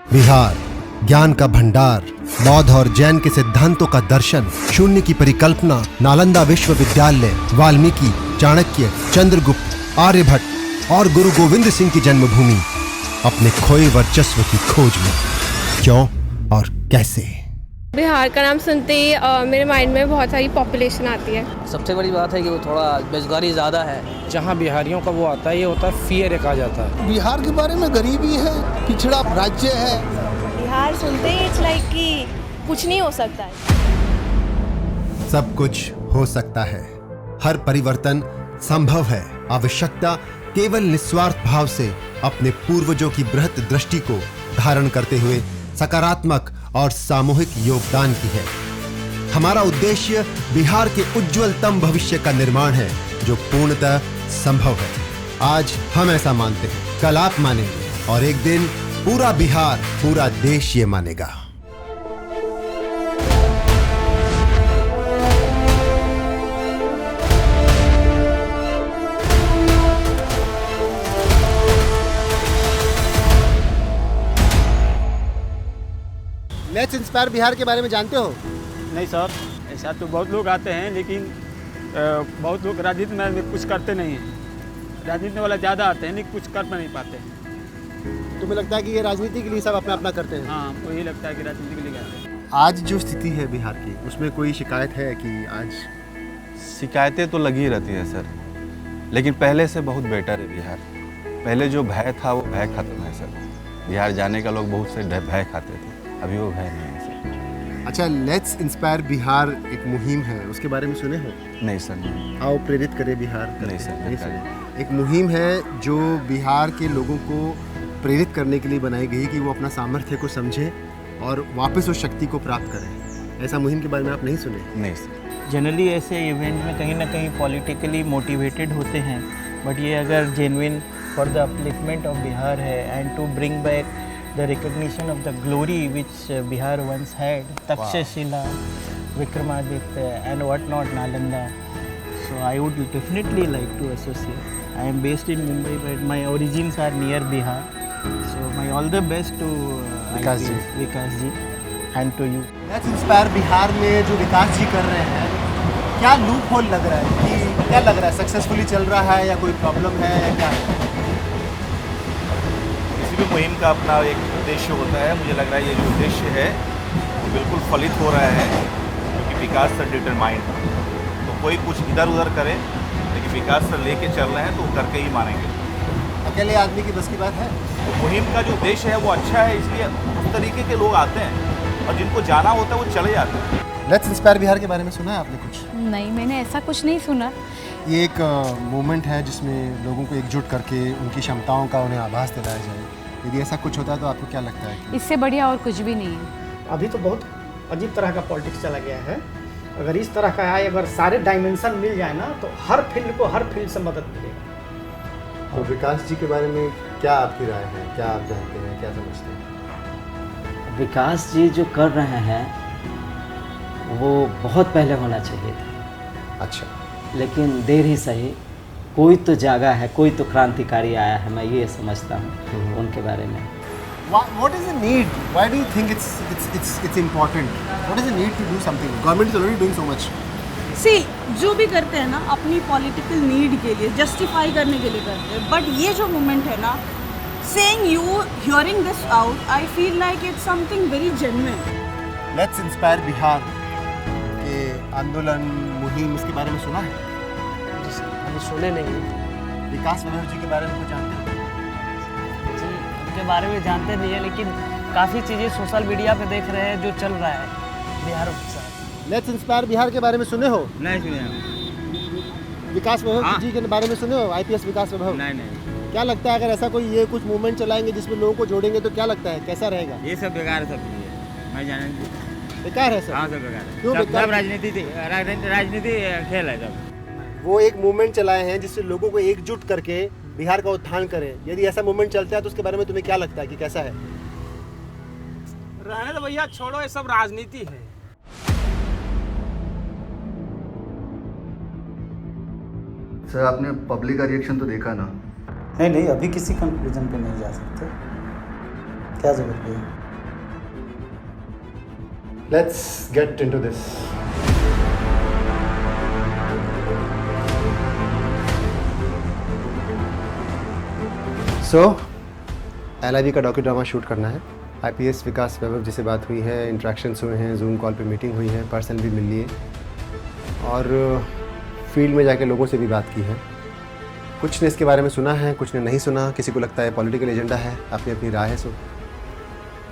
बिहार ज्ञान का भंडार, बौद्ध और जैन के सिद्धांतों का दर्शन, शून्य की परिकल्पना, नालंदा विश्वविद्यालय, वाल्मीकि, चाणक्य, चंद्रगुप्त, आर्यभट्ट और गुरु गोविंद सिंह की जन्मभूमि, अपने खोए वर्चस्व की खोज में। क्यों और कैसे? बिहार का नाम सुनते ही मेरे माइंड में बहुत सारी पॉपुलेशन आती है। सबसे बड़ी बात है कि वो थोड़ा बेरोजगारी ज़्यादा है। जहाँ बिहारियों का वो आता है, ये होता है फियर एक आ जाता है। बिहार के बारे में गरीबी है, पिछड़ा राज्य है। बिहार सुनते ही इट्स लाइक कि कुछ नहीं हो सकता है। सब कुछ हो सकता है, हर परिवर्तन संभव है। आवश्यकता केवल निस्वार्थ भाव से अपने पूर्वजों की बृहत दृष्टि को धारण करते हुए सकारात्मक और सामूहिक योगदान की है। हमारा उद्देश्य बिहार के उज्जवलतम भविष्य का निर्माण है, जो पूर्णतः संभव है। आज हम ऐसा मानते हैं, कल आप मानेंगे और एक दिन पूरा बिहार, पूरा देश ये मानेगा। लेट्स इंस्पायर बिहार के बारे में जानते हो? नहीं सर, ऐसा तो बहुत लोग आते हैं, लेकिन बहुत लोग राजनीति में कुछ करते नहीं हैं। राजनीति वाला ज़्यादा आते हैं, लेकिन कुछ कर नहीं पाते हैं। तुम्हें लगता है कि ये राजनीति के लिए सब अपना अपना करते हैं? हाँ, हमको यही लगता है कि राजनीति के लिए करते हैं। आज जो स्थिति है बिहार की, उसमें कोई शिकायत है कि आज? शिकायतें तो लगी रहती हैं सर, लेकिन पहले से बहुत बेटर है बिहार। पहले जो भय था वो भय खत्म है सर। बिहार जाने का लोग बहुत से भय खाते थे, अभी वो भय नहीं है सर। अच्छा, लेट्स इंस्पायर बिहार एक मुहिम है, उसके बारे में सुने हो? नहीं सर, नहीं। आओ प्रेरित करे बिहार। नहीं सर, नहीं सुने। एक मुहिम है जो बिहार के लोगों को प्रेरित करने के लिए बनाई गई कि वो अपना सामर्थ्य को समझें और वापस उस शक्ति को प्राप्त करें। ऐसा मुहिम के बारे में आप नहीं सुने? नहीं सर। जनरली ऐसे इवेंट में कहीं ना कहीं पॉलिटिकली मोटिवेटेड होते हैं, बट ये अगर genuine for the upliftment of Bihar है and to bring back the recognition of the glory which Bihar once had, Takshashila, Vikramaditya and what not, Nalanda. So I would definitely like to associate. I am based in Mumbai, but my origins are near Bihar. So my all the best to Vikas ji and to you. Let's inspire Bihar में जो विकास जी कर रहे हैं, क्या loop hole लग रहा है कि क्या लग रहा है? सक्सेसफुली चल रहा है या कोई प्रॉब्लम है या क्या है? किसी भी मुहिम का अपना एक उद्देश्य होता है। मुझे लग रहा है ये जो उद्देश्य है वो बिल्कुल फलित हो रहा है, क्योंकि विकास सर डिटरमाइंड। तो कोई कुछ इधर उधर करे, लेकिन विकास सर लेके चल रहे हैं तो वो करके ही मानेंगे। अकेले आदमी की बस की बात है? तो मुहिम का जो उद्देश्य है वो अच्छा है, इसलिए उस तरीके के लोग आते हैं और जिनको जाना होता है वो चले जाते हैं। लेट्स इंस्पायर बिहार के बारे में सुना है आपने कुछ? नहीं, मैंने ऐसा कुछ नहीं सुना। ये एक मूवमेंट है जिसमें लोगों को एकजुट करके उनकी क्षमताओं का उन्हें आभास दिलाया जाए। यदि ऐसा कुछ होता है तो आपको क्या लगता है कि? इससे बढ़िया और कुछ भी नहीं है। अभी तो बहुत अजीब तरह का पॉलिटिक्स चला गया है। अगर इस तरह का आए, अगर सारे डायमेंशन मिल जाए ना, तो हर फील्ड को हर फील्ड से मदद मिलेगा। तो विकास जी के बारे में क्या आपकी राय है? क्या आप जानते हैं, क्या समझते हैं? विकास जी जो कर रहे हैं वो बहुत पहले होना चाहिए था। अच्छा, लेकिन देर ही सही, कोई तो जागा है, कोई तो क्रांतिकारी आया है, मैं ये समझता हूँ उनके बारे में। What is the need? Why do you think it's important? What is the need to do something? Government is already doing so much. See, जो भी करते हैं ना अपनी पॉलिटिकल नीड के लिए, जस्टिफाई करने के लिए करते हैं, बट ये जो मूवमेंट है ना, saying you hearing this out, I feel like it's something very genuine. Let's inspire Bihar के आंदोलन मुहिम, इसके बारे में सुना है? सुने नहीं। विकास मनोहर जी के बारे में कुछ जानते हैं? जी, उनके बारे में जानते नहीं है, लेकिन काफ़ी चीज़ें सोशल मीडिया पे देख रहे हैं जो चल रहा है बिहार के साथ। लेट्स इंस्पायर बिहार के बारे में सुने हो? नहीं सुने। विकास वैभव जी के बारे में सुने हो? IPS विकास वैभव? नहीं। क्या लगता है अगर ऐसा कोई ये कुछ मूवमेंट चलाएंगे जिसमें लोगों को जोड़ेंगे तो क्या लगता है कैसा रहेगा? ये सब बेकार है, सब मैं जाने बेकार है सर। हाँ, सब बेकार है। क्यों बेकार? राजनीति खेल है सब। वो एक मूवमेंट चलाए हैं जिससे लोगों को एकजुट करके बिहार का उत्थान करें। यदि ऐसा मूवमेंट चलता है तो उसके बारे में तुम्हें क्या लगता है कि कैसा है? रहने दो भैया, छोड़ो, ये सब राजनीति है। सर, आपने पब्लिक का रिएक्शन तो देखा ना? नहीं, अभी किसी कंक्लूजन पे नहीं जा सकते। क्या जरूरत है? Let's get into this. So, LIV का डॉक्यू ड्रामा शूट करना है। IPS विकास वैभव जी से बात हुई है, इंट्रैक्शंस हुए हैं, जूम कॉल पे मीटिंग हुई है, पर्सन भी मिल लिए और फील्ड में जाके लोगों से भी बात की है। कुछ ने इसके बारे में सुना है, कुछ ने नहीं सुना, किसी को लगता है पॉलिटिकल एजेंडा है, अपनी अपनी राय है।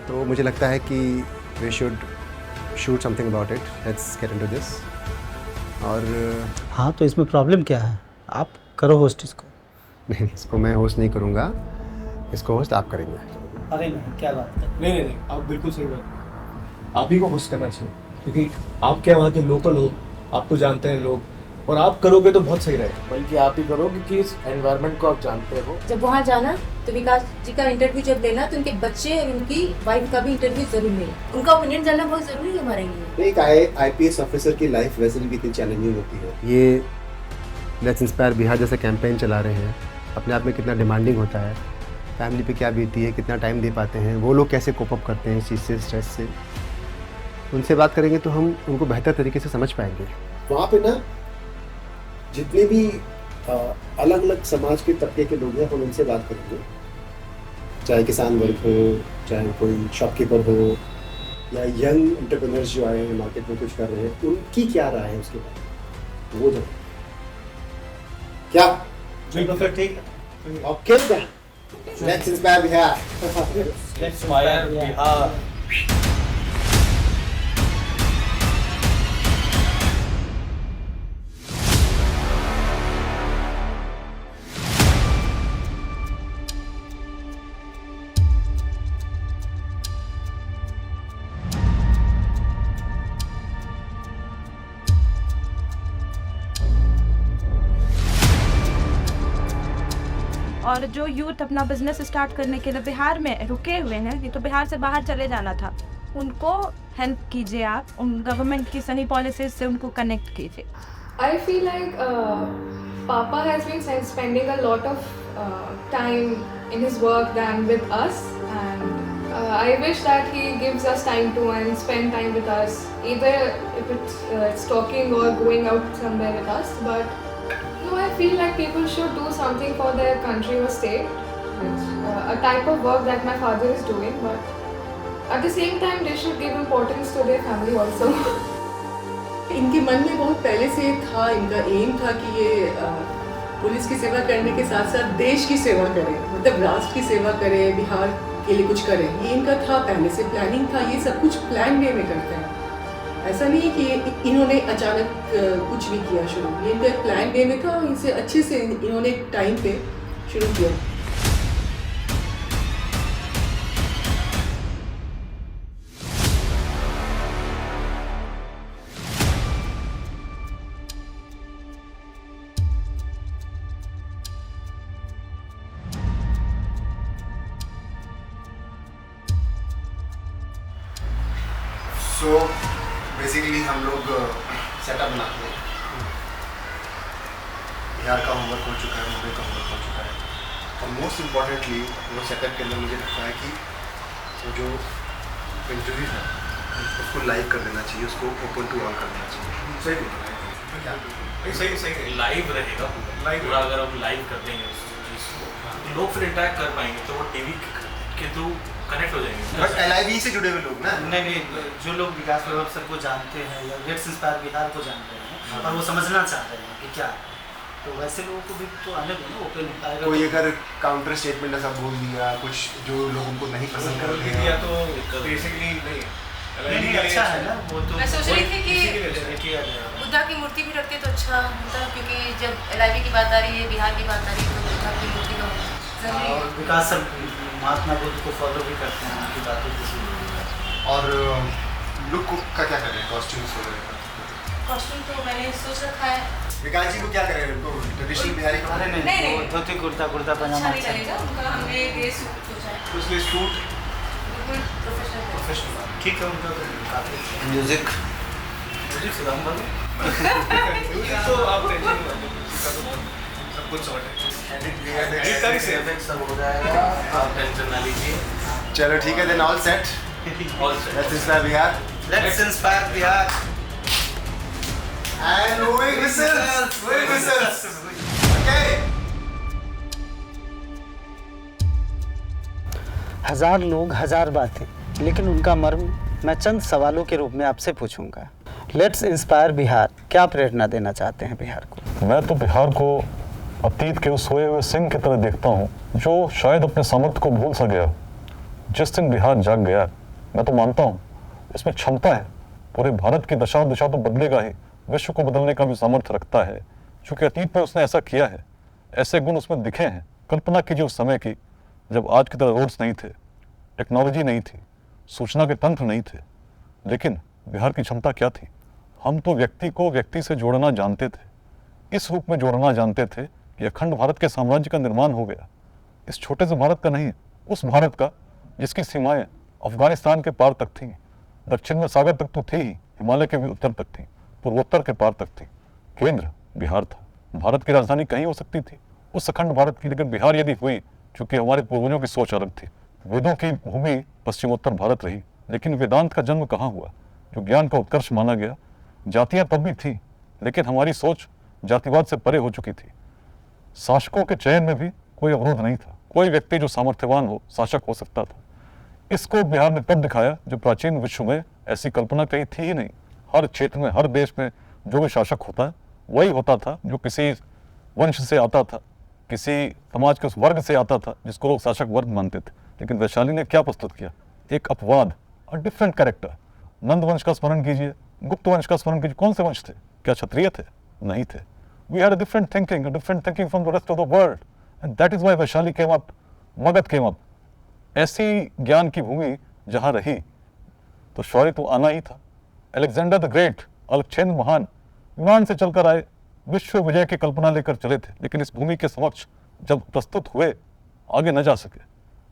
तो मुझे लगता है कि we should shoot something about it. Let's get into this. और हाँ, तो इसमें प्रॉब्लम क्या है? आप करो होस्ट इसको। नहीं, इसको मैं होस्ट नहीं करूँगा, इसको होस्ट आप करेंगे। अरे नहीं, क्या बात है? नहीं, आप बिल्कुल सही बात, आप ही को होस्ट करना चाहिए क्योंकि आप क्या वहाँ के लोकल हो, आपको जानते हैं लोग, और आप करोगे तो बहुत सही रहेगा। बल्कि आप ही करो क्योंकि इस एनवायरनमेंट को आप जानते हो। जब वहाँ जाना तो विकास जी का इंटरव्यू जब लेना तो उनके बच्चे और उनकी वाइफ का भी इंटरव्यू जरूर लेना, उनका ओपिनियन जानना बहुत जरूरी है हमारे लिए। एक IPS ऑफिसर की लाइफ वैसे भी कितनी चैलेंजिंग होती है। ये लेट्स इंस्पायर बिहार जैसा कैंपेन चला रहे हैं, अपने आप में कितना डिमांडिंग होता है, फैमिली पे क्या बीती है, कितना टाइम दे पाते हैं, वो लोग कैसे कोप अप करते हैं इस चीज़ से, स्ट्रेस से। उनसे बात करेंगे तो हम उनको बेहतर तरीके से समझ पाएंगे। वहाँ पे ना जितने भी अलग अलग समाज के तबके के लोग हैं, हम उनसे बात करेंगे, चाहे किसान वर्ग हो, चाहे कोई शॉपकीपर हो या यंग एंटरप्रेन्योर्स जो आए हैं मार्केट में कुछ कर रहे हैं, उनकी क्या राय है उसके बारे में, वो जो क्या ठीक okay then let's inspire Bihar. Let's inspire Bihar. और जो यूथ अपना बिजनेस स्टार्ट करने के लिए बिहार में रुके हुए हैं, ये तो बिहार से बाहर चले जाना था, उनको हेल्प कीजिए आप, उन गवर्नमेंट की सही पॉलिसीज से उनको कनेक्ट कीजिए। I feel like Papa has been spending a lot of time in his work than with us, and I wish that he gives us time to and spend time with us, either if it's talking or going out somewhere with us. But no, I feel like people should do something for their country or state. It's a type of work that my father is doing, but at the same time they should give importance to their family also. इनके मन में बहुत पहले से था, इनका M था कि ये पुलिस की सेवा करने के साथ साथ देश की सेवा करें, मतलब राष्ट्र की सेवा करें, बिहार के लिए कुछ करें, ये इनका था, पहले से प्लानिंग था। ये सब कुछ प्लान वे में करते हैं, ऐसा नहीं है कि इन्होंने अचानक कुछ भी किया शुरू, ये इनका प्लान वे में था, इनसे अच्छे से इन्होंने टाइम पे शुरू किया। सो बेसिकली हम लोग सेटअप बनाते हैं। बिहार का होमवर्क हो चुका है, मुंबई का होमवर्क हो चुका है, और मोस्ट इम्पॉर्टेंटली वो सेटअप के अंदर मुझे लगता है कि वो जो इंटरव्यू है उसको लाइव कर देना चाहिए, उसको ओपन टू ऑल कर देना चाहिए। सही बोल सही सही लाइव रहेगा पूरा। अगर हम लाइव कर देंगे उस चीज़ को, लोग फिर इंटरेक्ट कर पाएंगे, तो वो टीवी के थ्रू कनेक्ट हो जाएंगे। बट LIV से जुड़े हुए लोग ना, नहीं, जो लोग विकास वैभव सर को जानते हैं या लेट्स इंस्पायर बिहार को जानते हैं और वो समझना चाहते हैं कि क्या है, तो वैसे लोगों को भी तो आने दो ना, ओपन। कोई अगर काउंटर स्टेटमेंट ऐसा बोल दिया, कुछ जो लोगों को नहीं पसंद कर दिया, तो बेसिकली नहीं अच्छा है ना। वो तो मैं सोच रही थी कि बुद्धा की मूर्ति भी रखते तो अच्छा होता, क्योंकि जब LIV की बात आ रही है, बिहार की बात आ रही है, तो बुद्धा की मूर्ति का जरूरी है। और विकास सर महात्मा बुद्ध को फॉलो भी करते हैं, उनकी बातों को। और लुक का क्या करें, कॉस्ट्यूम्स वगैरह का? कॉस्ट्यूम तो मैंने सोच रखा है। विकास जी को क्या करें, उनको ट्रेडिशनल बिहारी कपड़े? नहीं, धोती कुर्ता पजामा अच्छा नहीं लगेगा उनका, हमने ये सूट सोचा है। उसके सूट प्रोफेशनल ठीक है, उनका तो काफ़ी। म्यूजिक से हम तो आप टेंशन सब कुछ सॉर्ट है, सब हो जाएगा, आप टेंशन ना लीजिए। चलो ठीक है, then all set. Let's inspire Bihar. Let's inspire Bihar. And blowing whistles, blowing whistles. Okay. हजार लोग हजार बातें, लेकिन उनका मर्म मैं चंद सवालों के रूप में आपसे पूछूंगा। लेट्स इंस्पायर बिहार, क्या प्रेरणा देना चाहते हैं बिहार को? मैं तो बिहार को अतीत के उस सोए हुए सिंह की तरह देखता हूँ जो शायद अपने सामर्थ्य को भूल सा गया। जिस दिन बिहार जाग गया, मैं तो मानता हूँ इसमें क्षमता है, पूरे भारत की दशा दिशा तो बदलेगा ही, विश्व को बदलने का भी सामर्थ्य रखता है। क्योंकि अतीत में उसने ऐसा किया है, ऐसे गुण उसमें दिखे हैं। कल्पना कीजिए उस समय की जब आज की तरह रोड्स नहीं थे, टेक्नोलॉजी नहीं थी, सूचना के तंत्र नहीं थे, लेकिन बिहार की क्षमता क्या थी? हम तो व्यक्ति को व्यक्ति से जोड़ना जानते थे, इस रूप में जोड़ना जानते थे कि अखंड भारत के साम्राज्य का निर्माण हो गया। इस छोटे से भारत का नहीं, उस भारत का जिसकी सीमाएं अफगानिस्तान के पार तक थीं, दक्षिण में सागर तक तो थी ही, हिमालय के भी उत्तर तक थी, पूर्वोत्तर के पार तक थी। केंद्र बिहार था। भारत की राजधानी कहीं हो सकती थी उस अखंड भारत की, लेकिन बिहार यदि हुई, चूंकि हमारे पूर्वजों की सोच अलग थी। वेदों की भूमि पश्चिमोत्तर भारत रही, लेकिन वेदांत का जन्म कहाँ हुआ? जो ज्ञान का उत्कर्ष माना गया। जातियाँ तब भी थी, लेकिन हमारी सोच जातिवाद से परे हो चुकी थी। शासकों के चयन में भी कोई अवरोध नहीं था, कोई व्यक्ति जो सामर्थ्यवान हो शासक हो सकता था। इसको बिहार ने तब दिखाया जब प्राचीन विश्व में ऐसी कल्पना कहीं थी ही नहीं। हर क्षेत्र में, हर देश में जो भी शासक होता है वही होता था जो किसी वंश से आता था, किसी समाज के उस वर्ग से आता था जिसको लोग शासक वर्ग मानते थे। लेकिन वैशाली ने क्या प्रस्तुत किया? एक अपवाद, अ डिफरेंट कैरेक्टर। नंद वंश का स्मरण कीजिए, गुप्त वंश का स्मरण कीजिए, कौन से वंश थे? क्या क्षत्रिय थे? नहीं थे। We had a different thinking from the rest of the world, and that is why Vaishali came up, Magadh came up. ऐसी ज्ञान की भूमि जहाँ रही तो शौर्य तो आना ही था। अलेक्जेंडर द ग्रेट, अलेक्जेंडर महान, यूनान से चलकर आए, विश्व विजय की कल्पना लेकर चले थे, लेकिन इस भूमि के समक्ष जब प्रस्तुत हुए आगे न जा सके।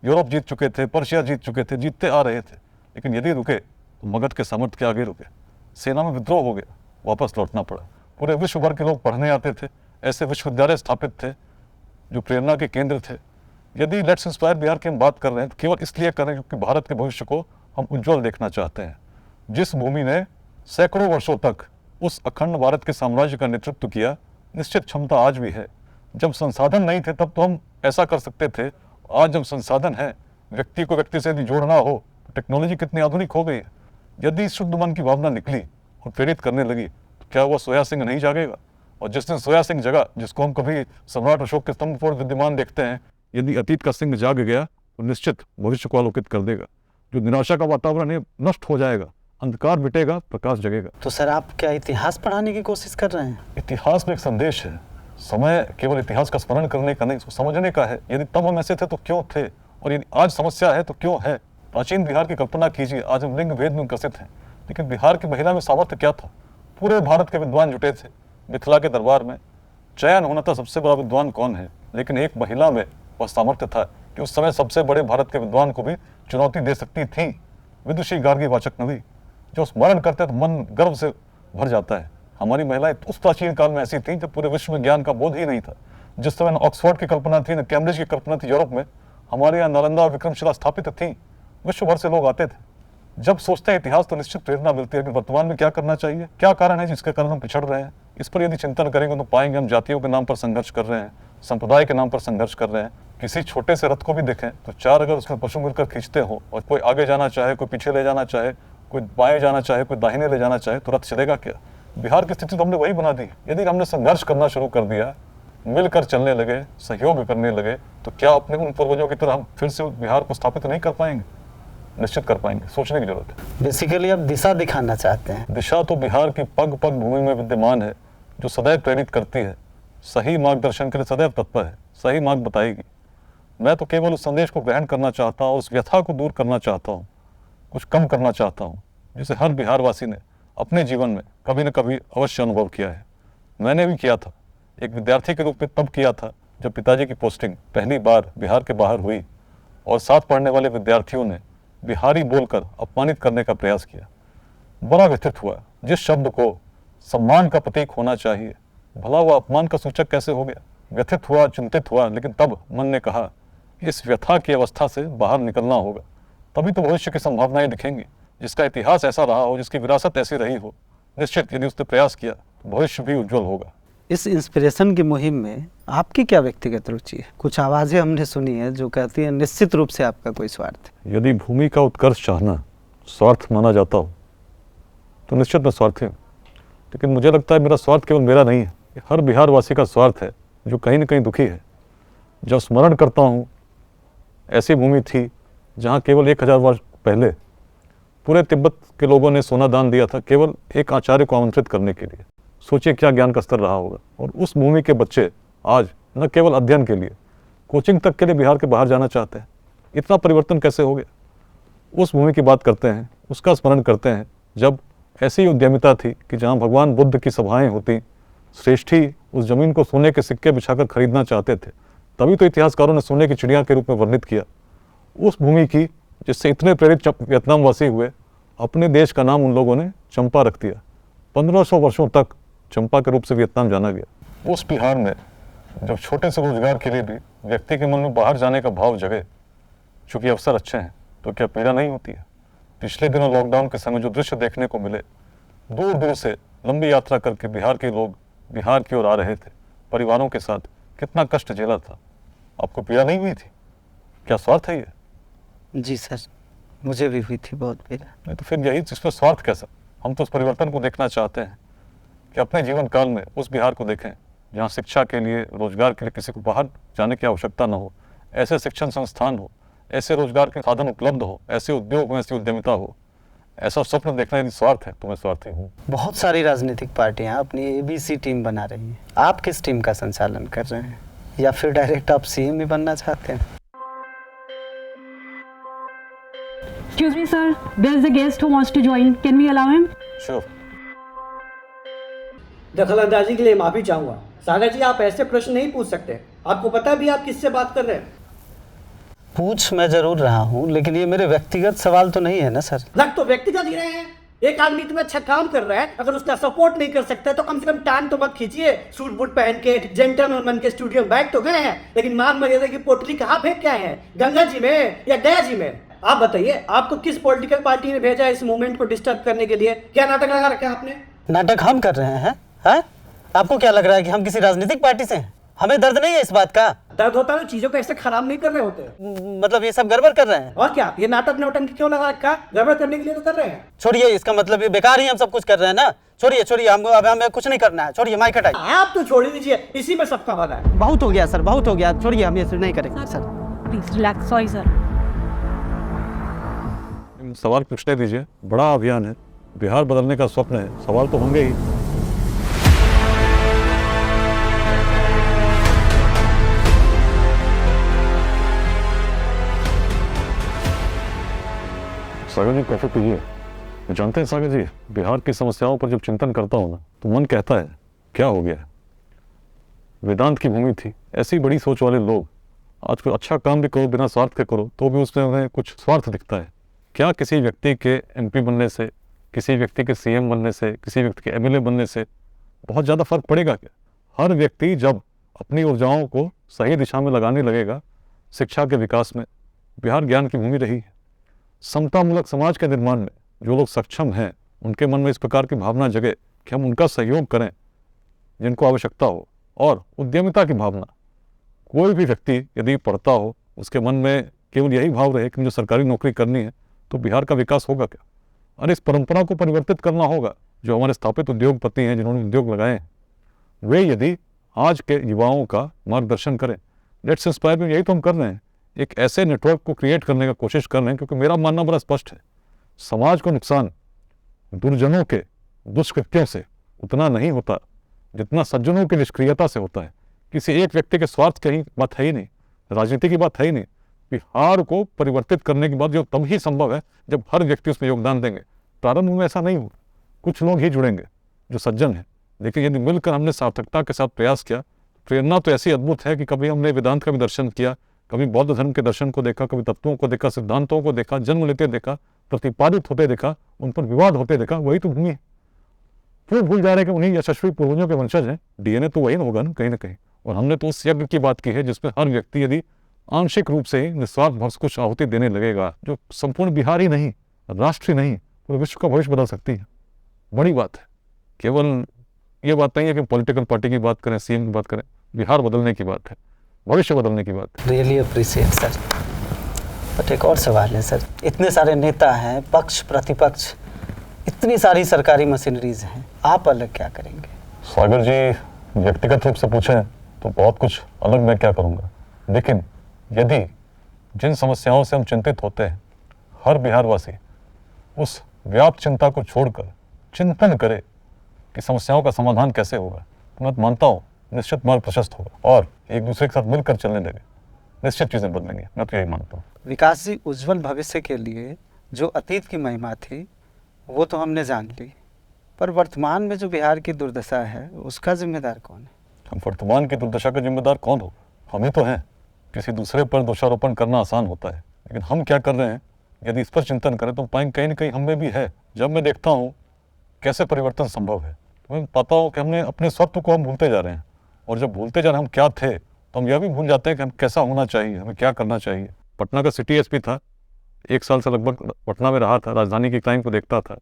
यूरोप जीत चुके थे, पर्शिया जीत चुके थे, जीतते आ रहे थे, लेकिन यदि रुके तो मगध के सामर्थ्य के आगे रुके। सेना में विद्रोह हो गया, वापस लौटना पड़ा। पूरे विश्व भर के लोग पढ़ने आते थे, ऐसे विश्वविद्यालय स्थापित थे जो प्रेरणा के केंद्र थे। यदि लेट्स इंस्पायर बिहार की हम बात कर रहे हैं तो केवल इसलिए कर रहे हैं क्योंकि भारत के भविष्य को हम उज्जवल देखना चाहते हैं। जिस भूमि ने सैकड़ों वर्षों तक उस अखंड भारत के साम्राज्य का नेतृत्व किया, निश्चित क्षमता आज भी है। जब संसाधन नहीं थे तब तो हम ऐसा कर सकते थे, आज जब संसाधन है, व्यक्ति को व्यक्ति से यदि जोड़ना हो तो टेक्नोलॉजी कितनी आधुनिक हो गई है। यदि शुद्ध मन की भावना निकली और प्रेरित करने लगी तो क्या वो सोया सिंह नहीं जागेगा? और जिस दिन सोया सिंह जगा, जिसको हम कभी सम्राट अशोक के स्तंभ पर विद्यमान देखते हैं, यदि अतीत का सिंह जाग गया तो निश्चित भविष्य को आलोकित कर देगा। जो निराशा का वातावरण है नष्ट हो जाएगा, अंधकार मिटेगा, प्रकाश जगेगा। तो सर आप क्या इतिहास पढ़ाने की कोशिश कर रहे हैं? इतिहास में एक संदेश है। समय केवल इतिहास का स्मरण करने का नहीं, उसको समझने का है। यदि तब हम ऐसे थे तो क्यों थे, और यदि आज समस्या है तो क्यों है। प्राचीन बिहार की कल्पना कीजिए, आज हम लिंग भेद में ग्रसित हैं, लेकिन बिहार की महिला में सामर्थ्य क्या था? पूरे भारत के विद्वान जुटे थे मिथिला के दरबार में। चयन होना था सबसे बड़ा विद्वान कौन है, लेकिन एक महिला में वह सामर्थ्य था कि उस समय सबसे बड़े भारत के विद्वान को भी चुनौती दे सकती थी। विदुषी गार्गी वाचक नदी, जो स्मरण करते तो मन गर्व से भर जाता है। हमारी महिलाएं उस प्राचीन काल में ऐसी थीं जब पूरे विश्व में ज्ञान का बोध ही नहीं था। जिस समय न ऑक्सफोर्ड की कल्पना थी, न कैम्ब्रिज की कल्पना थी यूरोप में, हमारे यहाँ नालंदा और विक्रमशिला स्थापित थी। विश्व भर से लोग आते थे। जब सोचते हैं इतिहास तो निश्चित प्रेरणा मिलती है कि वर्तमान में क्या करना चाहिए, क्या कारण है जिसके कारण हम पिछड़ रहे हैं। इस पर यदि चिंतन करेंगे तो पाएंगे हम जातियों के नाम पर संघर्ष कर रहे हैं, संप्रदाय के नाम पर संघर्ष कर रहे हैं। किसी छोटे से रथ को भी देखें तो चार अगर उसमें पशु मिलकर खींचते हो और कोई आगे जाना चाहे, कोई पीछे ले जाना चाहे, कोई बाएं जाना चाहे, कोई दाहिने ले जाना चाहे, तो रथ चलेगा क्या? बिहार की स्थिति तो हमने वही बना दी। यदि हमने संघर्ष करना शुरू कर दिया, मिलकर चलने लगे, सहयोग करने लगे, तो क्या अपने उन पूर्वजों की तरह हम फिर से बिहार को स्थापित नहीं कर पाएंगे? निश्चित कर पाएंगे। सोचने की जरूरत है। बेसिकली आप दिशा दिखाना चाहते हैं। दिशा तो बिहार की पग पग भूमि में विद्यमान है, जो सदैव प्रेरित करती है, सही मार्गदर्शन के लिए सदैव तत्पर है, सही मार्ग बताएगी। मैं तो केवल उस संदेश को ग्रहण करना चाहता हूँ, उस व्यथा को दूर करना चाहता हूँ, कुछ कम करना चाहता हूँ, जिसे हर बिहारवासी ने अपने जीवन में कभी न कभी अवश्य अनुभव किया है। मैंने भी किया था, एक विद्यार्थी के रूप में तब किया था जब पिताजी की पोस्टिंग पहली बार बिहार के बाहर हुई और साथ पढ़ने वाले विद्यार्थियों ने बिहारी बोलकर अपमानित करने का प्रयास किया। बड़ा व्यथित हुआ। जिस शब्द को सम्मान का प्रतीक होना चाहिए, भला वह अपमान का सूचक कैसे हो गया? व्यथित हुआ, चिंतित हुआ, लेकिन तब मन ने कहा इस व्यथा की अवस्था से बाहर निकलना होगा। तभी तो भविष्य की संभावनाएं दिखेंगी। जिसका इतिहास ऐसा रहा हो, जिसकी विरासत ऐसी रही हो, निश्चित यदि उसने प्रयास किया तो भविष्य भी उज्जवल होगा। इस इंस्पिरेशन की मुहिम में आपकी क्या व्यक्तिगत रुचि है? कुछ आवाज़ें हमने सुनी है जो कहती हैं निश्चित रूप से आपका कोई स्वार्थ है। यदि भूमि का उत्कर्ष चाहना स्वार्थ माना जाता हो तो निश्चित मैं स्वार्थी हूँ, लेकिन मुझे लगता है मेरा स्वार्थ केवल मेरा नहीं है, ये हर बिहार वासी का स्वार्थ है जो कहीं न कहीं दुखी है। जब स्मरण करता हूँ, ऐसी भूमि थी जहाँ केवल 1000 वर्ष पहले पूरे तिब्बत के लोगों ने सोना दान दिया था केवल एक आचार्य को आमंत्रित करने के लिए। सोचिए क्या ज्ञान का स्तर रहा होगा। और उस भूमि के बच्चे आज न केवल अध्ययन के लिए, कोचिंग तक के लिए बिहार के बाहर जाना चाहते हैं। इतना परिवर्तन कैसे हो गया? उस भूमि की बात करते हैं, उसका स्मरण करते हैं जब ऐसी उद्यमिता थी कि जहाँ भगवान बुद्ध की सभाएं होती, श्रेष्ठी उस जमीन को सोने के सिक्के बिछाकर खरीदना चाहते थे। तभी तो इतिहासकारों ने सोने की चिड़िया के रूप में वर्णित किया उस भूमि की जिससे इतने प्रेरित वियतनाम वासी हुए। अपने देश का नाम उन लोगों ने चंपा रख दिया। 1500 वर्षों तक चंपा के रूप से वियतनाम जाना गया। उस बिहार में जब छोटे से रोजगार के लिए भी व्यक्ति के मन में बाहर जाने का भाव जगे, चूँकि अवसर अच्छे हैं, तो क्या पीड़ा नहीं होती है? पिछले दिनों लॉकडाउन के समय जो दृश्य देखने को मिले, दूर दूर से लंबी यात्रा करके बिहार के लोग बिहार की ओर आ रहे थे परिवारों के साथ, कितना कष्ट झेला था। आपको पीड़ा नहीं हुई थी? क्या स्वार्थ है ये? जी सर, मुझे भी हुई थी बहुत पीड़ा। नहीं तो फिर यही इसमें स्वार्थ कैसा? हम तो उस परिवर्तन को देखना चाहते हैं कि अपने जीवन काल में उस बिहार को देखें जहाँ शिक्षा के लिए, रोजगार के लिए किसी को बाहर जाने की आवश्यकता न हो, ऐसे शिक्षण संस्थान हो, ऐसे रोजगार के साधन उपलब्ध हो, ऐसे उद्योग हो, ऐसी उद्यमिता हो। ऐसा स्वप्न देखना यदि स्वार्थ है तो मैं स्वार्थी हूँ। बहुत सारी राजनीतिक पार्टियां अपनी ABC टीम बना रही हैं। आप किस टीम का संचालन कर रहे हैं, या फिर डायरेक्ट आप CM ही बनना चाहते हैं? Excuse me, sir. There is a guest who wants to join. Can we allow him? Sure. दखलंदाजी के लिए माफी चाहूंगा। सागर जी, आप ऐसे प्रश्न नहीं पूछ सकते। आपको पता भी आप किससे बात कर रहे हैं? पूछ मैं जरूर रहा हूँ, लेकिन ये मेरे व्यक्तिगत सवाल तो नहीं है ना सर। लग तो व्यक्तिगत ही रहे हैं। एक आदमी इतना अच्छा काम कर रहा है, अगर उसका सपोर्ट नहीं कर सकता तो कम से कम टांग तो मत खींचिए। सूट बूट पहन के जेंटलमैन बन के स्टूडियो में बैठ तो गए हैं, लेकिन मान मर्यादा की पोटली कहाँ फेंक के आए हैं? गंगा जी में या दया जी में? आप बताइए, आपको किस पॉलिटिकल पार्टी ने भेजा इस मूवमेंट को डिस्टर्ब करने के लिए? क्या नाटक लगा रखा है आपने? नाटक हम कर रहे हैं? हैं? आपको क्या लग रहा है कि हम किसी राजनीतिक पार्टी से हैं? हमें दर्द नहीं है इस बात का। दर्द होता है, चीजों को ऐसे खराब नहीं कर रहे होते। मतलब ये सब गड़बड़ कर रहे हैं? और क्या, ये नाटक नौटंकी क्यों लगा रखा? गड़बड़ करने के लिए तो कर रहे हैं। छोड़िए, इसका मतलब ये बेकार ही हम सब कुछ कर रहे हैं ना। छोड़िए छोड़िए, हमको अब हमें कुछ नहीं करना है। छोड़िए, माइक हटाइए। आप तो छोड़ दीजिए, इसी में सबका भला है। बहुत हो गया सर, बहुत हो गया। छोड़िए, हम ये नहीं करेंगे sir. Please relax. Sorry, sir. सवाल पूछने दीजिए। बड़ा अभियान है, बिहार बदलने का स्वप्न है, सवाल तो होंगे ही। सागर जी, कॉफी पीजिए। जानते हैं सागर जी, बिहार की समस्याओं पर जब चिंतन करता हूँ ना, तो मन कहता है क्या हो गया है। वेदांत की भूमि थी, ऐसी बड़ी सोच वाले लोग आज कोई अच्छा काम भी करो, बिना स्वार्थ के करो, तो भी उसमें उन्हें कुछ स्वार्थ दिखता है। क्या किसी व्यक्ति के MP बनने से, किसी व्यक्ति के CM बनने से, किसी व्यक्ति के MLA बनने से बहुत ज़्यादा फर्क पड़ेगा क्या? हर व्यक्ति जब अपनी ऊर्जाओं को सही दिशा में लगाने लगेगा, शिक्षा के विकास में बिहार ज्ञान की भूमि रही है। समतामूलक समाज के निर्माण में जो लोग सक्षम हैं, उनके मन में इस प्रकार की भावना जगे कि हम उनका सहयोग करें जिनको आवश्यकता हो, और उद्यमिता की भावना। कोई भी व्यक्ति यदि पढ़ता हो, उसके मन में केवल यही भाव रहे कि मुझे सरकारी नौकरी करनी है, तो बिहार का विकास होगा क्या? और इस परंपरा को परिवर्तित करना होगा। जो हमारे स्थापित उद्योगपति हैं, जिन्होंने उद्योग लगाए हैं, वे यदि आज के युवाओं का मार्गदर्शन करें, लेट्स इंस्पायर में यही तो हम कर रहे हैं। एक ऐसे नेटवर्क को क्रिएट करने का कोशिश कर रहे हैं, क्योंकि मेरा मानना बड़ा स्पष्ट है, समाज को नुकसान दुर्जनों के दुष्कृत्यों से उतना नहीं होता जितना सज्जनों की निष्क्रियता से होता है। किसी एक व्यक्ति के स्वार्थ की ही बात है ही नहीं, राजनीति की बात है ही नहीं। बिहार को परिवर्तित करने की बात जो तब ही संभव है जब हर व्यक्ति उसमें योगदान देंगे। प्रारंभ में ऐसा नहीं होगा, कुछ लोग ही जुड़ेंगे जो सज्जन हैं, लेकिन यदि मिलकर हमने सार्थकता के साथ प्रयास किया, प्रेरणा तो ऐसी अद्भुत है कि कभी हमने वेदांत का भी दर्शन किया, कभी बौद्ध धर्म के दर्शन को देखा, कभी तत्वों को देखा, सिद्धांतों को देखा, जन्म लेते देखा, प्रतिपादित होते देखा, उन पर विवाद होते देखा। वही तो भूमि है। फिर भूल जा रहे कि उन्हीं यशस्वी पूर्वजों के वंशज हैं। DNA तो वही होगा ना कहीं। और हमने तो उस यज्ञ की बात की है जिसमें हर व्यक्ति यदि आंशिक रूप से निस्वार्थ भाव से कुछ आहुति देने लगेगा, जो संपूर्ण बिहार ही नहीं, राष्ट्र ही नहीं, पूरे विश्व का भविष्य बदल सकती है। बड़ी बात है। केवल ये बात नहीं है कि पॉलिटिकल पार्टी की बात करें, सीएम की बात करें, बिहार बदलने की बात है, भविष्य बदलने की बात है। Really appreciate sir. बट एक और सवाल है सर, इतने सारे नेता हैं, पक्ष प्रतिपक्ष, इतनी सारी सरकारी मशीनरीज हैं, आप अलग क्या करेंगे? सागर जी व्यक्तिगत रूप से पूछें तो बहुत कुछ अलग मैं क्या करूँगा, लेकिन यदि जिन समस्याओं से हम चिंतित होते हैं, हर बिहारवासी उस व्याप्त चिंता को छोड़कर चिंतन करे कि समस्याओं का समाधान कैसे होगा, तो मैं मानता हूँ निश्चित मार्ग प्रशस्त होगा और एक दूसरे के साथ मिलकर चलने लगे, निश्चित चीज़ें बदलेंगे। मैं तो यही मानता हूँ। विकास जी, उज्जवल भविष्य के लिए जो अतीत की महिमा थी वो तो हमने जान ली, पर वर्तमान में जो बिहार की दुर्दशा है उसका जिम्मेदार कौन है? हम वर्तमान की दुर्दशा का जिम्मेदार कौन हो? हम ही तो हैं। किसी दूसरे पर दोषारोपण करना आसान होता है, लेकिन हम क्या कर रहे हैं यदि इस पर चिंतन करें तो पाएंगे कहीं न कहीं हम में भी है। जब मैं देखता हूँ कैसे परिवर्तन संभव है, तो मैं पाता हूँ कि हमने अपने स्वत्व को हम भूलते जा रहे हैं, और जब भूलते जा रहे हैं हम क्या थे, तो हम यह भी भूल जाते हैं कि हम कैसा होना चाहिए, हमें क्या करना चाहिए। पटना का सिटी एसपी था, 1 साल से लगभग पटना में रहा था, राजधानी की क्राइम को देखता था।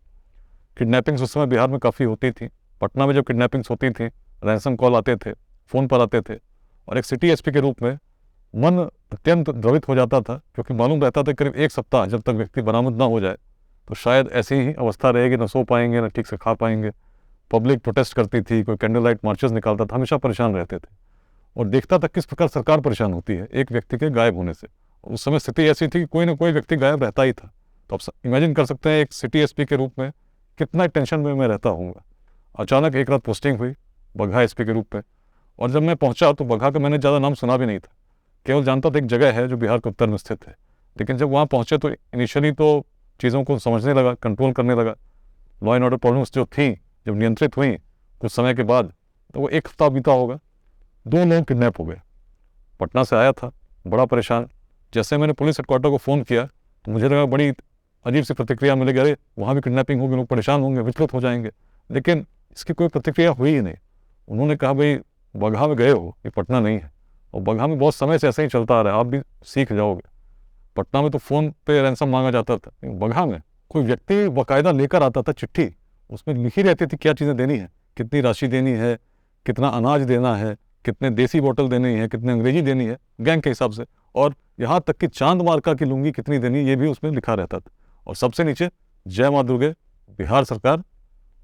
किडनैपिंग्स उस समय बिहार में काफ़ी होती थी। पटना में जब किडनैपिंग्स होती थी, रैंसम कॉल आते थे, फ़ोन पर आते थे, और एक सिटी एसपी के रूप में मन अत्यंत द्रवित हो जाता था, क्योंकि मालूम रहता था करीब 1 सप्ताह जब तक व्यक्ति बरामद ना हो जाए तो शायद ऐसी ही अवस्था रहेगी, न सो पाएंगे, न ठीक से खा पाएंगे। पब्लिक प्रोटेस्ट करती थी, कोई कैंडल लाइट मार्चेस निकालता था, हमेशा परेशान रहते थे, और देखता था किस प्रकार सरकार परेशान होती है एक व्यक्ति के गायब होने से। उस समय स्थिति ऐसी थी कि कोई ना कोई व्यक्ति गायब रहता ही था। तो आप इमेजिन कर सकते हैं एक सिटी एसपी के रूप में कितना टेंशन में मैं रहता हूँगा। अचानक एक रात पोस्टिंग हुई बगहा एसपी के रूप में, और जब मैं पहुँचा तो बगहा का मैंने ज़्यादा नाम सुना भी नहीं था, केवल जानता था एक जगह है जो बिहार के उत्तर में स्थित है। लेकिन जब वहाँ पहुँचे तो इनिशियली तो चीज़ों को समझने लगा, कंट्रोल करने लगा। लॉ एंड ऑर्डर प्रॉब्लम्स जो थी जब नियंत्रित हुई कुछ समय के बाद, तो वो 1 हफ्ता बीता होगा, 2 लोग किडनैप हो गए। पटना से आया था बड़ा परेशान। जैसे मैंने पुलिस हेडक्वार्टर को फ़ोन किया तो मुझे लगा बड़ी अजीब सी प्रतिक्रिया मिलेगी, अरे वहाँ भी किडनैपिंग होगी, लोग परेशान होंगे, विचलित हो जाएंगे। लेकिन इसकी कोई प्रतिक्रिया हुई ही नहीं। उन्होंने कहा भाई बगहा में गए हो, ये पटना नहीं है, और बगहा में बहुत समय से ऐसे ही चलता आ रहा है, आप भी सीख जाओगे। पटना में तो फ़ोन पे रैंसम मांगा जाता था, बगहा में कोई व्यक्ति बाकायदा लेकर आता था चिट्ठी, उसमें लिखी रहती थी क्या चीज़ें देनी है, कितनी राशि देनी है, कितना अनाज देना है, कितने देसी बोतल देनी है, कितने अंग्रेजी देनी है गैंग के हिसाब से, और यहाँ तक कि चांद मार्का की लुंगी कितनी देनी ये भी उसमें लिखा रहता था। और सबसे नीचे जय माँ दुर्गे, बिहार सरकार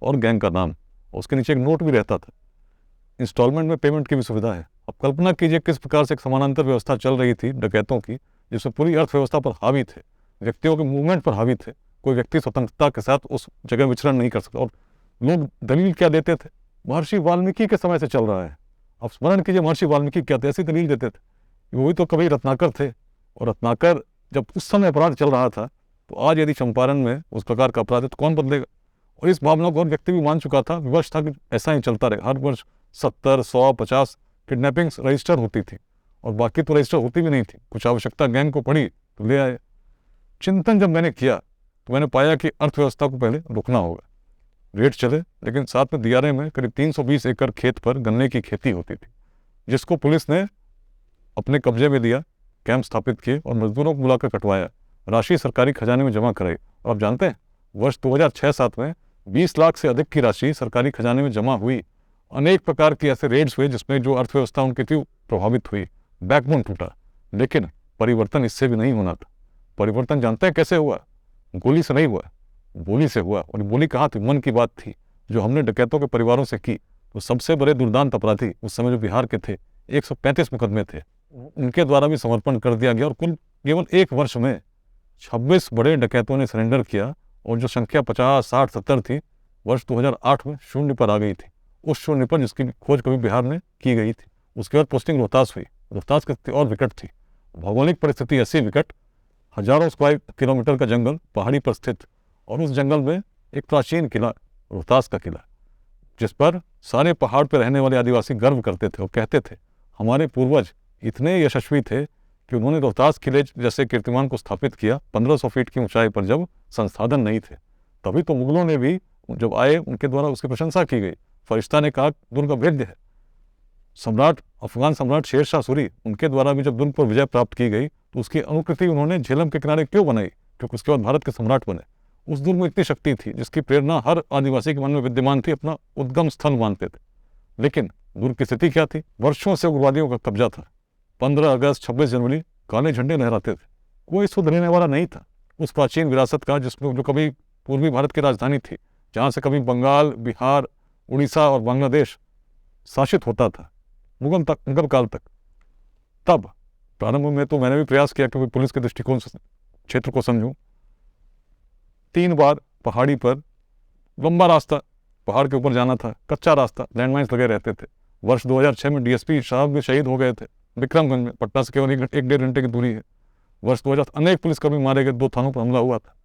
और गैंग का नाम, और उसके नीचे एक नोट भी रहता था। इंस्टॉलमेंट में पेमेंट की भी सुविधा है। अब कल्पना कीजिए किस प्रकार से एक समानांतर व्यवस्था चल रही थी डकैतों की, जिसमें पूरी अर्थव्यवस्था पर हावी थे, व्यक्तियों के मूवमेंट पर हावी थे। कोई व्यक्ति स्वतंत्रता के साथ उस जगह विचरण नहीं कर सकता। और लोग दलील क्या देते थे, महर्षि वाल्मीकि के समय से चल रहा है। अब स्मरण कीजिए महर्षि वाल्मीकि क्या थे, ऐसी दलील देते थे। वही तो कभी रत्नाकर थे, और रत्नाकर जब उस समय अपराध चल रहा था, तो आज यदि चंपारण में उस प्रकार का अपराध है तो कौन बदलेगा। और इस भावना को और व्यक्ति भी मान चुका था, विवश था कि ऐसा ही चलता रहे। हर वर्ष 70, 100, 50 किडनैपिंग्स रजिस्टर होती थी, और बाकी तो रजिस्टर होती भी नहीं थी। कुछ आवश्यकता गैंग को पड़ी तो ले आए। चिंतन जब मैंने किया तो मैंने पाया कि अर्थव्यवस्था को पहले रोकना होगा। रेट चले, लेकिन साथ में दियारे में करीब 320 एकड़ खेत पर गन्ने की खेती होती थी, जिसको पुलिस ने अपने कब्जे में लिया, कैंप स्थापित किए और मजदूरों को बुलाकर कटवाया, राशि सरकारी खजाने में जमा कराई। और आप जानते हैं वर्ष 2006-07 में 20 लाख से अधिक की राशि सरकारी खजाने में जमा हुई। अनेक प्रकार की ऐसे रेड्स हुए जिसमें जो अर्थव्यवस्था उनकी थी प्रभावित हुई, बैकबोन टूटा। लेकिन परिवर्तन इससे भी नहीं होना था। परिवर्तन जानते हैं कैसे हुआ? गोली से नहीं हुआ, बोली से हुआ। और बोली कहाँ थी? मन की बात थी, जो हमने डकैतों के परिवारों से की। तो सबसे बड़े दुर्दांत अपराधी उस समय जो बिहार के थे, 135 मुकदमे थे, उनके द्वारा भी समर्पण कर दिया गया। और कुल केवल 1 वर्ष में 26 बड़े डकैतों ने सरेंडर किया, और जो संख्या 50, 60, 70 थी, वर्ष 2008 में शून्य पर आ गई थी। उस शून्य पर जिसकी खोज कभी बिहार में की गई थी। उसके बाद पोस्टिंग रोहतास हुई। रोहतास की स्थिति और विकट थी। भौगोलिक परिस्थिति ऐसी विकट, हजारों स्क्वायर किलोमीटर का जंगल पहाड़ी पर स्थित, और उस जंगल में एक प्राचीन किला, रोहतास का किला, जिस पर सारे पहाड़ पर रहने वाले आदिवासी गर्व करते थे और कहते थे हमारे पूर्वज इतने यशस्वी थे कि उन्होंने रोहतास किले जैसे कीर्तिमान को स्थापित किया 1500 फीट की ऊंचाई पर, जब संसाधन नहीं थे। तभी तो मुगलों ने भी जब आए उनके द्वारा उसकी प्रशंसा की गई। फरिश्ता ने कहा दुर्ग अभेद्य है। सम्राट अफगान सम्राट शेर शाह सूरी, उनके द्वारा भी जब दुर्ग पर विजय प्राप्त की गई तो उसकी अनुकृति उन्होंने झेलम के किनारे क्यों बनाई? क्योंकि उसके बाद भारत के सम्राट बने। उस दुर्ग में इतनी शक्ति थी जिसकी प्रेरणा हर आदिवासी के मन में विद्यमान थी, अपना उद्गम स्थल मानते थे। लेकिन दुर्ग की स्थिति क्या थी? वर्षों से उग्रवादियों का कब्जा था। 15 अगस्त 26 जनवरी काले झंडे लहराते थे। कोई सुध लेने वाला नहीं था उस प्राचीन विरासत का, जिसमें जो कभी पूर्वी भारत की राजधानी थी, जहाँ से कभी बंगाल, बिहार, उड़ीसा और बांग्लादेश शासित होता था मुगल काल तक। तब प्रारंभ में तो मैंने भी प्रयास किया कि पुलिस के दृष्टिकोण से क्षेत्र को समझूं। 3 बार पहाड़ी पर लंबा रास्ता, पहाड़ के ऊपर जाना था, कच्चा रास्ता, लैंडमाइंस लगे रहते थे। वर्ष 2006 में डीएसपी साहब भी शहीद हो गए थे विक्रमगंज में, पटना से केवल 1-1.5 घंटे की दूरी है। वर्ष 2000 अनेक पुलिसकर्मी मारे गए, 2 थानों पर हमला हुआ था।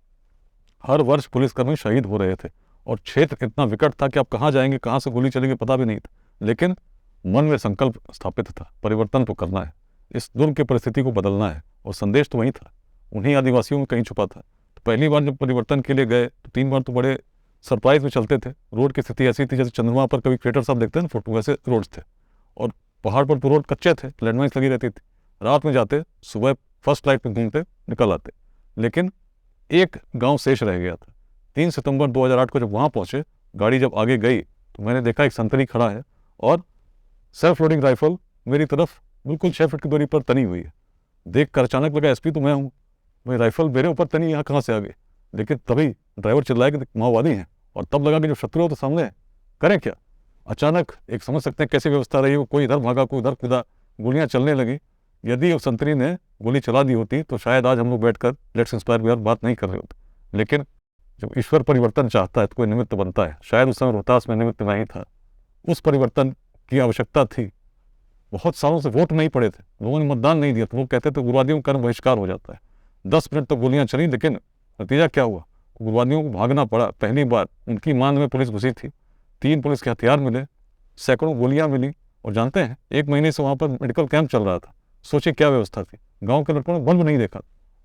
हर वर्ष पुलिसकर्मी शहीद हो रहे थे और क्षेत्र इतना विकट था कि आप कहाँ जाएंगे, कहाँ से गोली चलेगी पता भी नहीं था। लेकिन मन में संकल्प स्थापित था, परिवर्तन तो करना है, इस दुर्ग की परिस्थिति को बदलना है। और संदेश तो वही था, उन्हीं आदिवासियों में कहीं छुपा था। तो पहली बार जब परिवर्तन के लिए गए तो 3 बार तो बड़े सरप्राइज में चलते थे। रोड की स्थिति ऐसी थी जैसे चंद्रमा पर कभी क्रेटर साहब देखते हैं ना फोटो, वैसे रोड्स थे। और पहाड़ पर तो रोड कच्चे थे, लैंडमाइंस लगी रहती थी। रात में जाते, सुबह फर्स्ट लाइट में घूमते, निकल आते। लेकिन एक गांव शेष रह गया था। 3 सितंबर 2008 को जब वहां पहुंचे, गाड़ी जब आगे गई तो मैंने देखा एक संतरी खड़ा है और सेल्फ लोडिंग राइफल मेरी तरफ बिल्कुल 6 फीट की दूरी पर तनी हुई है। देख कर अचानक लगा एसपी तो मैं हूँ, भाई राइफल मेरे ऊपर तनी, यहाँ कहाँ से आ गई? लेकिन तभी ड्राइवर चिल्लाया कि माओवादी हैं, और तब लगा कि जो शत्रु हो तो सामने है, करें क्या? अचानक एक समझ सकते हैं कैसी व्यवस्था रही, वो कोई इधर भागा, कोई उधर कूदा, गोलियां चलने लगी। यदि उस संतरी ने गोली चला दी होती तो शायद आज हम लोग बैठकर लेट्स इंस्पायर बिहार बात नहीं कर रहे होते। लेकिन जब ईश्वर परिवर्तन चाहता है तो कोई निमित्त बनता है। शायद उस समय रोहतास में निमित्त नहीं था, उस परिवर्तन की आवश्यकता थी। बहुत सालों से वोट नहीं पड़े थे, लोगों ने मतदान नहीं दिया, तो वो कहते थे उग्रवादियों का बहिष्कार हो जाता है। 10 मिनट तक गोलियां चली, लेकिन नतीजा क्या हुआ? उग्रवादियों को भागना पड़ा। पहली बार उनकी मान में पुलिस घुसी थी, 3 पुलिस के हथियार मिले, सैकड़ों गोलियां मिली। और जानते हैं 1 महीने से वहाँ पर मेडिकल कैंप चल रहा था। सोचिए क्या व्यवस्था थी। गाँव के लड़कों ने बल्ब नहीं देखा।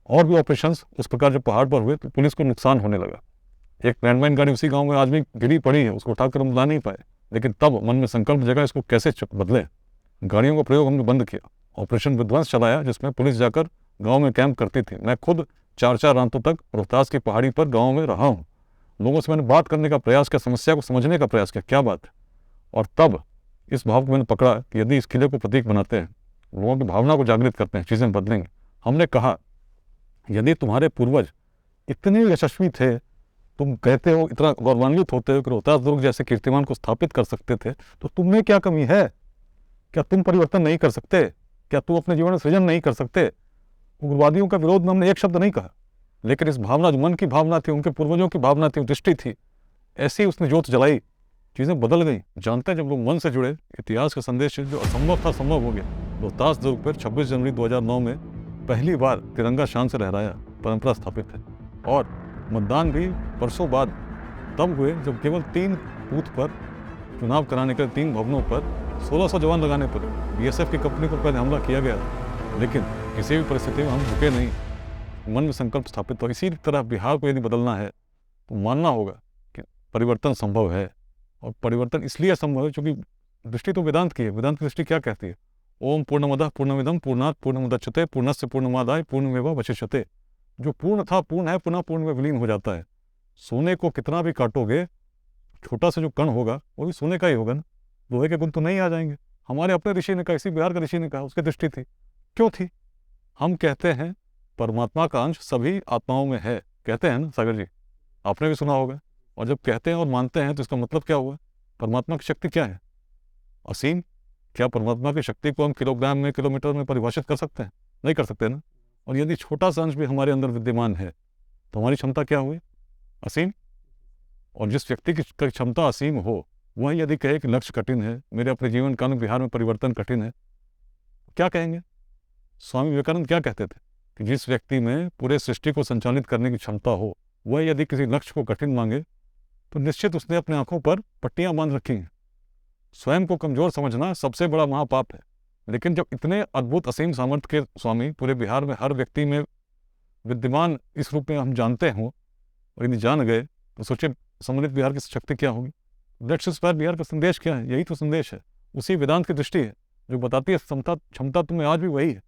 और भी ऑपरेशंस उस प्रकार जब पहाड़ पर हुए तो पुलिस को नुकसान होने लगा। एक लैंडमाइन गाड़ी उसी गाँव में आज भी गिरी पड़ी है, उसको उठाकर हम ला नहीं पाए। लेकिन तब मन में संकल्प जगा, इसको कैसे बदले। गाड़ियों का प्रयोग हमने बंद किया, ऑपरेशन विध्वंस चलाया, जिसमें पुलिस जाकर गांव में कैंप करती थी। मैं खुद 4-4 रातों तक रोहतास की पहाड़ी पर गांव में रहा हूं। लोगों से मैंने बात करने का प्रयास किया, समस्या को समझने का प्रयास किया, क्या बात है। और तब इस भाव को मैंने पकड़ा कि यदि इस किले को प्रतीक बनाते हैं, लोगों की भावना को जागृत करते हैं, चीज़ें बदलेंगे। हमने कहा यदि तुम्हारे पूर्वज इतने यशस्वी थे, तुम कहते हो, इतना गौरवान्वित होते हो कि रोहतास दुर्ग जैसे कीर्तिमान को स्थापित कर सकते थे, तो तुम में क्या कमी है? क्या तुम परिवर्तन नहीं कर सकते? क्या तुम अपने जीवन में सृजन नहीं कर सकते? उग्रवादियों का विरोध में हमने एक शब्द नहीं कहा, लेकिन इस भावना, जो मन की भावना थी, उनके पूर्वजों की भावना थी, दृष्टि थी, ऐसी उसने जोत जलाई, चीज़ें बदल गई। जानते हैं, जब लोग मन से जुड़े, इतिहास का संदेश जो असंभव था संभव हो गया। रोहतास दुर्ग पर 26 जनवरी 2009 में पहली बार तिरंगा शान से लहराया, परंपरा स्थापित है। और मतदान भी परसों बाद तब हुए जब केवल 3 बूथ पर चुनाव कराने के 3 भवनों पर 1600 जवान लगाने पर बीएसएफ की कंपनी को पहले हमला किया गया। लेकिन किसी भी परिस्थिति में हम रुके नहीं, मन में संकल्प स्थापित हो। इसी तरह बिहार को यदि बदलना है तो मानना होगा कि परिवर्तन संभव है। और परिवर्तन इसलिए असंभव है क्योंकि दृष्टि तो वेदांत की है। वेदांत की दृष्टि क्या कहती है? ओम पूर्णमदः पूर्णमिदं पूर्णात् पूर्णमुदच्यते पूर्णस्य पूर्णमादाय पूर्णमेवावशिष्यते। जो पूर्ण था पूर्ण है, पुनः पूर्ण में विलीन हो जाता है। सोने को कितना भी काटोगे, छोटा सा जो कण होगा वो भी सोने का ही होगा ना, लोहे के गुण तो नहीं आ जाएंगे। हमारे अपने ऋषि ने कहा, इसी बिहार का ऋषि ने कहा, उसकी दृष्टि थी। क्यों थी? हम कहते हैं परमात्मा का अंश सभी आत्माओं में है, कहते हैं ना सागर जी, आपने भी सुना होगा। और जब कहते हैं और मानते हैं तो इसका मतलब क्या हुआ? परमात्मा की शक्ति क्या है? असीम। क्या परमात्मा की शक्ति को हम किलोग्राम में, किलोमीटर में परिभाषित कर सकते हैं? नहीं कर सकते ना। और यदि छोटा सा अंश भी हमारे अंदर विद्यमान है तो हमारी क्षमता क्या हुई? असीम। और जिस व्यक्ति की क्षमता असीम हो, वह यदि कहे कि लक्ष्य कठिन है, मेरे अपने जीवन काल में बिहार में परिवर्तन कठिन है, क्या कहेंगे? स्वामी विवेकानंद क्या कहते थे कि जिस व्यक्ति में पूरे सृष्टि को संचालित करने की क्षमता हो, वह यदि किसी लक्ष्य को कठिन मांगे तो निश्चित उसने अपने आंखों पर पट्टियां बांध रखी हैं। स्वयं को कमजोर समझना सबसे बड़ा महापाप है। लेकिन जब इतने अद्भुत असीम सामर्थ्य के स्वामी पूरे बिहार में हर व्यक्ति में विद्यमान इस रूप में हम जानते हों, और यदि जान गए तो सोचिए सम्मिलित बिहार की शक्ति क्या होगी। लेट्स इंस्पायर बिहार का संदेश क्या है? यही तो संदेश है। उसी वेदांत की दृष्टि है जो बताती है क्षमता तुम्हें आज भी वही है।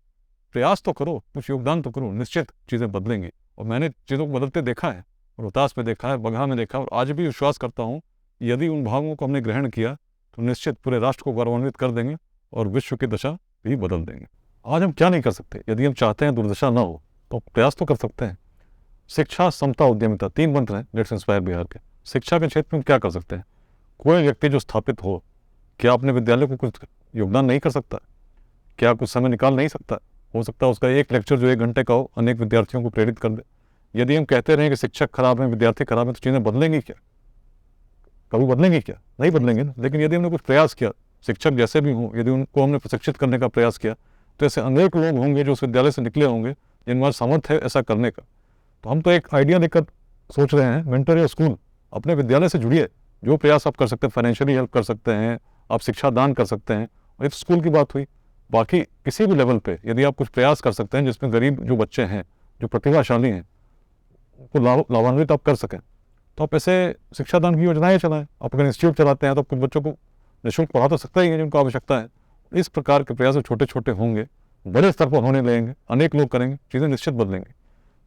प्रयास तो करो, कुछ योगदान तो करो, निश्चित चीज़ें बदलेंगी। और मैंने चीज़ों को बदलते देखा है, रोहतास में देखा है, बगहा में देखा, और आज भी विश्वास करता हूँ यदि उन भावों को हमने ग्रहण किया तो निश्चित पूरे राष्ट्र को गौरवान्वित कर देंगे और विश्व की दशा भी बदल देंगे। आज हम क्या नहीं कर सकते? यदि हम चाहते हैं दुर्दशा ना हो तो प्रयास तो कर सकते हैं। शिक्षा, समता, उद्यमिता, 3 मंत्र हैं लेट्स इंस्पायर बिहार के। शिक्षा के क्षेत्र में क्या कर सकते हैं? कोई व्यक्ति जो स्थापित हो, क्या अपने विद्यालय को कुछ योगदान नहीं कर सकता? क्या कुछ समय निकाल नहीं सकता? हो सकता है उसका एक लेक्चर जो 1 घंटे का हो अनेक विद्यार्थियों को प्रेरित कर दे। यदि हम कहते रहें कि शिक्षक खराब हैं, विद्यार्थी खराब हैं, तो चीज़ें बदलेंगी क्या? कभी बदलेंगी क्या? नहीं बदलेंगे ना। लेकिन यदि हमने कुछ प्रयास किया, शिक्षक जैसे भी हों, यदि उनको हमने प्रशिक्षित करने का प्रयास किया, तो ऐसे अनेक लोग होंगे जो उस विद्यालय से निकले होंगे जिनमें सामर्थ्य है ऐसा करने का। तो हम तो एक आइडिया लेकर सोच रहे हैं, मेंटर या स्कूल, अपने विद्यालय से जुड़िए। जो प्रयास आप कर सकते हैं, फाइनेंशियली हेल्प कर सकते हैं, आप शिक्षा दान कर सकते हैं, और ये तो स्कूल की बात हुई। बाकी किसी भी लेवल पे यदि आप कुछ प्रयास कर सकते हैं जिसमें गरीब जो बच्चे हैं, जो प्रतिभाशाली हैं, उनको लाभान्वित आप कर सकें, तो आप ऐसे शिक्षादान की योजनाएं चलाएं। आप अगर इंस्टीट्यूट चलाते हैं तो कुछ बच्चों को निःशुल्क पढ़ा तो सकता ही है जिनको आवश्यकता है। इस प्रकार के प्रयास छोटे छोटे होंगे, बड़े स्तर पर होने लगेंगे, अनेक लोग करेंगे, चीज़ें निश्चित बदलेंगी।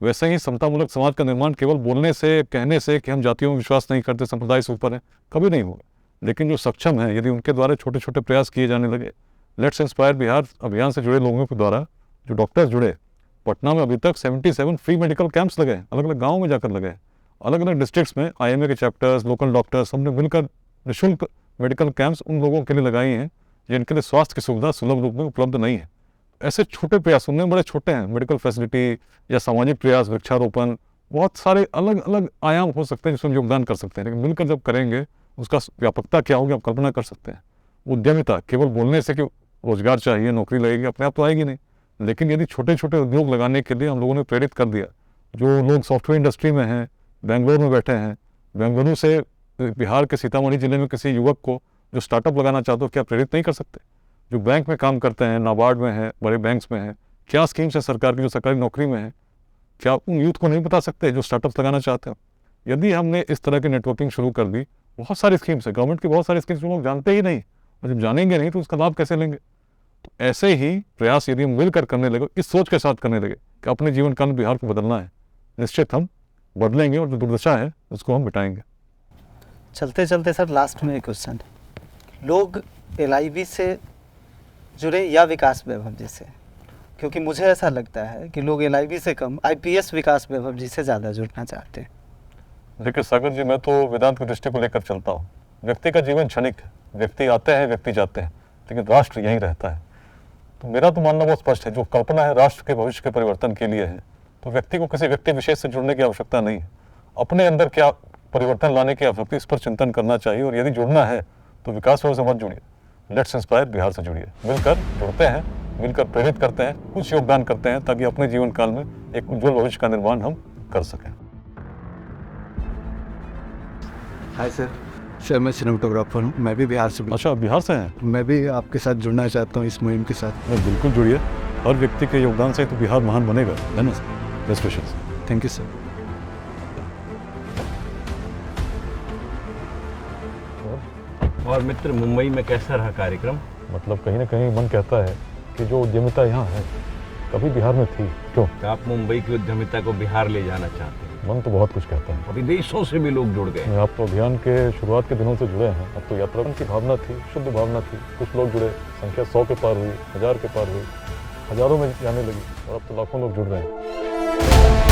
वैसे ही समतामूलक समाज का निर्माण केवल बोलने से, कहने से कि हम जातियों में विश्वास नहीं करते, संप्रदाय से ऊपर है, कभी नहीं होगा। लेकिन जो सक्षम है, यदि उनके द्वारा छोटे छोटे प्रयास किए जाने लगे, लेट्स इंस्पायर बिहार अभियान से जुड़े लोगों के द्वारा जो डॉक्टर्स जुड़े, पटना में अभी तक 77 फ्री मेडिकल कैंप्स लगे हैं, अलग अलग गाँव में जाकर लगे हैं, अलग अलग डिस्ट्रिक्ट्स में IMA के चैप्टर्स, लोकल डॉक्टर्स, हमने मिलकर निःशुल्क मेडिकल कैंप्स उन लोगों के लिए लगाई हैं जिनके लिए स्वास्थ्य की सुविधा सुलभ रूप में उपलब्ध नहीं है। ऐसे छोटे प्रयास, उनमें बड़े छोटे हैं, मेडिकल फैसिलिटी या सामाजिक प्रयास, वृक्षारोपण, बहुत सारे अलग अलग आयाम हो सकते हैं जिसमें योगदान कर सकते हैं। लेकिन मिलकर जब करेंगे उसका व्यापकता क्या होगी आप कल्पना कर सकते हैं। उद्यमिता, केवल बोलने से कि रोजगार चाहिए, नौकरी लगेगी, अपने आप तो आएगी नहीं। लेकिन यदि छोटे छोटे उद्योग लगाने के लिए हम लोगों ने प्रेरित कर दिया, जो लोग सॉफ्टवेयर इंडस्ट्री में हैं, बेंगलोर में बैठे हैं, बेंगलुरु से बिहार के सीतामढ़ी जिले में किसी युवक को जो स्टार्टअप लगाना चाहते हो, क्या प्रेरित नहीं कर सकते? जो बैंक में काम करते हैं, नाबार्ड में है, बड़े बैंक्स में है, क्या स्कीम्स है सरकार की जो सरकारी नौकरी में है, क्या उन यूथ को नहीं बता सकते जो स्टार्टअप्स लगाना चाहते हो? यदि हमने इस तरह की नेटवर्किंग शुरू कर दी, बहुत सारी स्कीम्स है, गवर्नमेंट की बहुत सारी स्कीम्स लोग जानते ही नहीं, और जब जानेंगे नहीं तो उसका लाभ कैसे लेंगे? तो ऐसे ही प्रयास यदि हम मिलकर करने लगे, इस सोच के साथ करने लगे कि अपने जीवन काल में बिहार को बदलना है, निश्चित हम बदलेंगे और जो दुर्दशा है उसको हम मिटाएंगे। चलते चलते सर लास्ट में एक क्वेश्चन, लोग LIV से जुड़े या विकास वैभव जी से? क्योंकि मुझे ऐसा लगता है कि लोग LIV से कम IPS विकास वैभव जी से ज़्यादा जुड़ना चाहते हैं। देखिए सागर जी, मैं तो वेदांत की दृष्टि को लेकर चलता हूँ। व्यक्ति का जीवन क्षणिक है, व्यक्ति आते हैं, व्यक्ति जाते हैं, लेकिन राष्ट्र यहीं रहता है। तो मेरा तो मानना बहुत स्पष्ट है, जो कल्पना है राष्ट्र के भविष्य के परिवर्तन के लिए है, तो व्यक्ति को किसी व्यक्ति विशेष से जुड़ने की आवश्यकता नहीं है। अपने अंदर क्या परिवर्तन लाने की आवश्यकता, इस पर चिंतन करना चाहिए। और यदि जुड़ना है तो विकास से मत जुड़िए, लेट्स इंस्पायर बिहार से जुड़िए। मिलकर जुड़ते हैं, मिलकर प्रेरित करते हैं, कुछ योगदान करते हैं, ताकि अपने जीवन काल में एक उज्जवल भविष्य का निर्माण हम कर सकें। हाय सर, मैं सिनेमेटोग्राफर हूँ, मैं भी बिहार से। अच्छा, बिहार से हैं? मैं भी आपके साथ जुड़ना चाहता हूँ इस मुहिम के साथ। बिल्कुल जुड़िए, हर व्यक्ति के योगदान से तो बिहार महान बनेगा, है ना? Best wishes. Thank you sir. और मित्र, मुंबई में कैसा रहा कार्यक्रम? मतलब कहीं ना कहीं मन कहता है कि जो उद्यमिता यहाँ है कभी बिहार में थी, क्यों? आप मुंबई की उद्यमिता को बिहार ले जाना चाहते हैं? मन तो बहुत कुछ कहता है। अभी देशों से भी लोग जुड़ गए। आप तो अभियान के शुरुआत के दिनों से जुड़े हैं, अब तो यात्रा की भावना थी, शुद्ध भावना थी, कुछ लोग जुड़े, संख्या 100 के पार हुई, 1000 के पार हुई, हजारों में जाने लगी, और अब तो लाखों लोग जुड़ रहे हैं।